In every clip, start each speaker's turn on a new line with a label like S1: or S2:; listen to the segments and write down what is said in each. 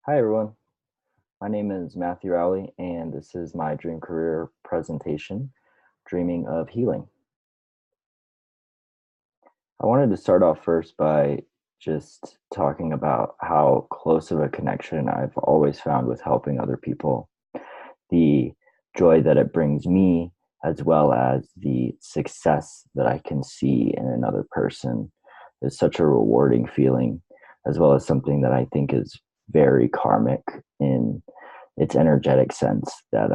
S1: Hi, everyone. My name is Matthew Rowley, and this is my dream career presentation, Dreaming of Healing. I wanted to start off first by just talking about how close of a connection I've always found with helping other people, the joy that it brings me, as well as the success that I can see in another person is such a rewarding feeling, as well as something that I think is very karmic in its energetic sense that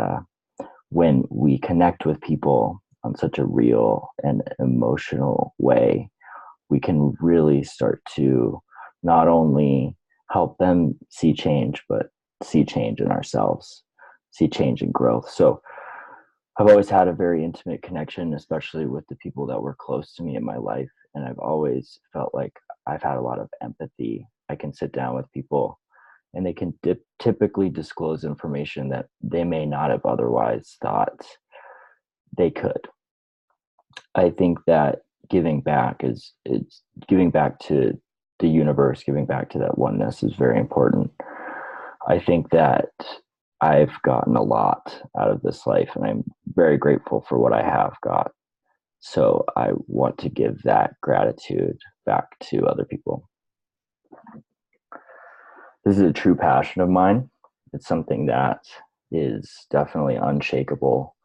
S1: when we connect with people on such a real and emotional way, we can really start to not only help them see change, but see change in ourselves, see change and growth. So I've always had a very intimate connection, especially with the people that were close to me in my life. And I've always felt like I've had a lot of empathy. I can sit down with people and they can typically disclose information that they may not have otherwise thought they could. I think that giving back is giving back to the universe, giving back to that oneness is very important. I think that I've gotten a lot out of this life and I'm very grateful for what I have got. So I want to give that gratitude back to other people. This is a true passion of mine. It's something that is definitely unshakable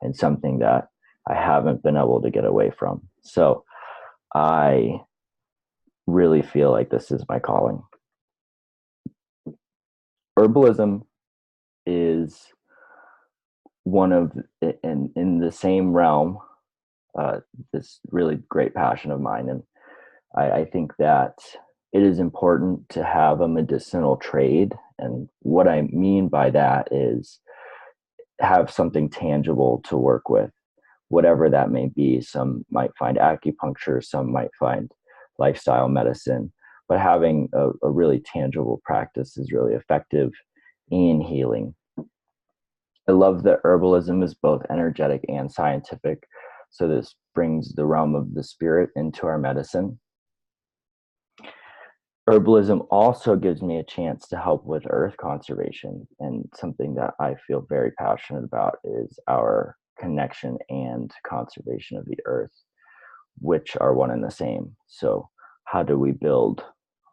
S1: and something that I haven't been able to get away from. So I really feel like this is my calling. Herbalism is one of, in the same realm, this really great passion of mine. And I think that it is important to have a medicinal trade. And what I mean by that is have something tangible to work with, whatever that may be. Some might find acupuncture, some might find lifestyle medicine, but having a really tangible practice is really effective in healing. I love that herbalism is both energetic and scientific. So this brings the realm of the spirit into our medicine. Herbalism also gives me a chance to help with earth conservation. And something that I feel very passionate about is our connection and conservation of the earth, which are one and the same. So, how do we build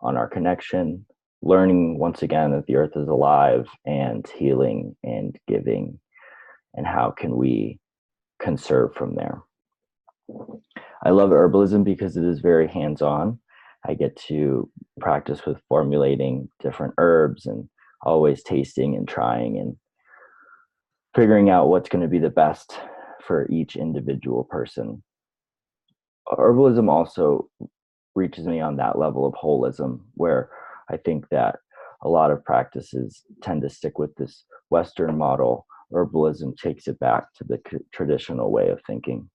S1: on our connection, learning once again that the earth is alive and healing and giving, and how can we conserve from there? I love herbalism because it is very hands on. I get to practice with formulating different herbs and always tasting and trying and figuring out what's going to be the best for each individual person. Herbalism also reaches me on that level of holism where I think that a lot of practices tend to stick with this Western model. Herbalism takes it back to the traditional way of thinking.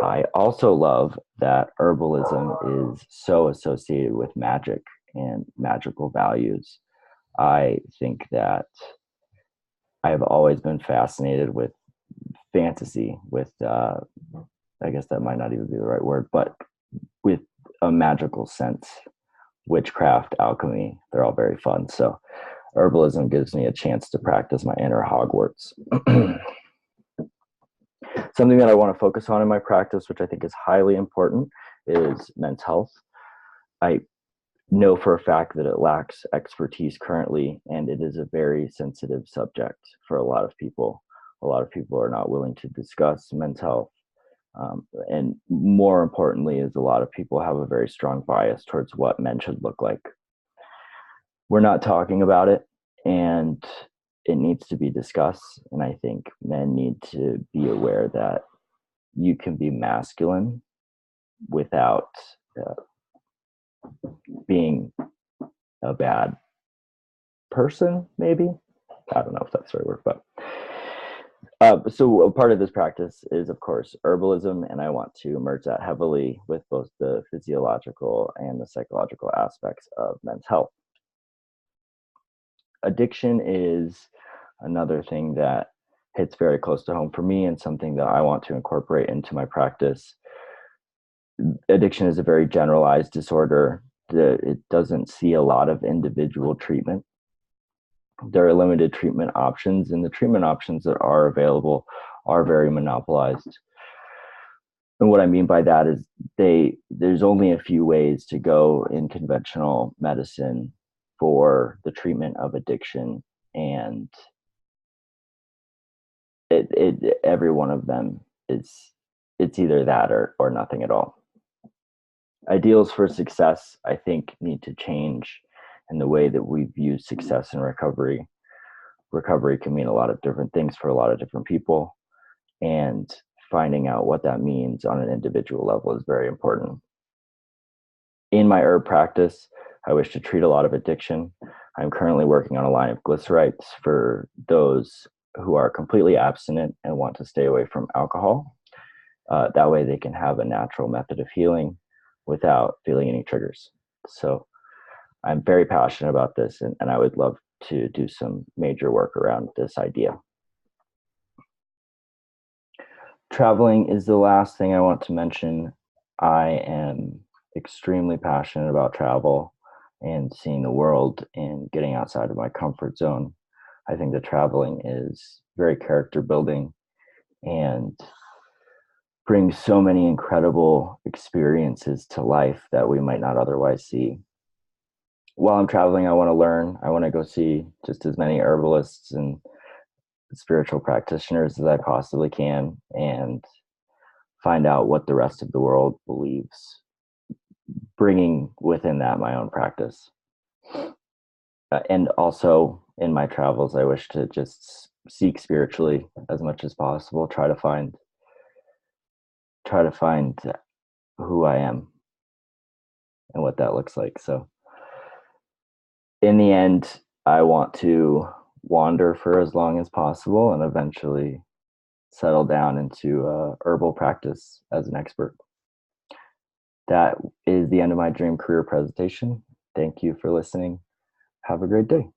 S1: I also love that herbalism is so associated with magic and magical values. I think that I've always been fascinated with fantasy, with, I guess that might not even be the right word, but with a magical sense. Witchcraft, alchemy, they're all very fun. So herbalism gives me a chance to practice my inner Hogwarts. Something that I want to focus on in my practice, which I think is highly important, is men's health. I know for a fact that it lacks expertise currently, and it is a very sensitive subject for a lot of people. A lot of people are not willing to discuss men's health. And more importantly, is a lot of people have a very strong bias towards what men should look like. We're not talking about it, and it needs to be discussed. And I think men need to be aware that you can be masculine without uh, being a bad person, maybe. I don't know if that's the right word, but so a part of this practice is, of course, herbalism, and I want to merge that heavily with both the physiological and the psychological aspects of men's health. Addiction is another thing that hits very close to home for me and something that I want to incorporate into my practice. Addiction is a very generalized disorder. It doesn't see a lot of individual treatment. there are limited treatment options, and the treatment options that are available are very monopolized. And what I mean by that is there's only a few ways to go in conventional medicine for the treatment of addiction, and every one of them is it's either that or nothing at all. Ideals for success, I think, need to change in the way that we view success and recovery. Recovery can mean a lot of different things for a lot of different people, and finding out what that means on an individual level is very important. In my herb practice, I wish to treat a lot of addiction. I'm currently working on a line of glycerites for those who are completely abstinent and want to stay away from alcohol. That way they can have a natural method of healing without feeling any triggers. So I'm very passionate about this, and I would love to do some major work around this idea. Traveling is the last thing I want to mention. I am extremely passionate about travel and seeing the world and getting outside of my comfort zone. I think that traveling is very character building and brings so many incredible experiences to life that we might not otherwise see. While I'm traveling, I want to learn. I want to go see just as many herbalists and spiritual practitioners as I possibly can and find out what the rest of the world believes, bringing within that my own practice. And also in my travels, I wish to just seek spiritually as much as possible, try to find who I am and what that looks like. So in the end, I want to wander for as long as possible and eventually settle down into herbal practice as an expert. That is the end of my dream career presentation. Thank you for listening. Have a great day.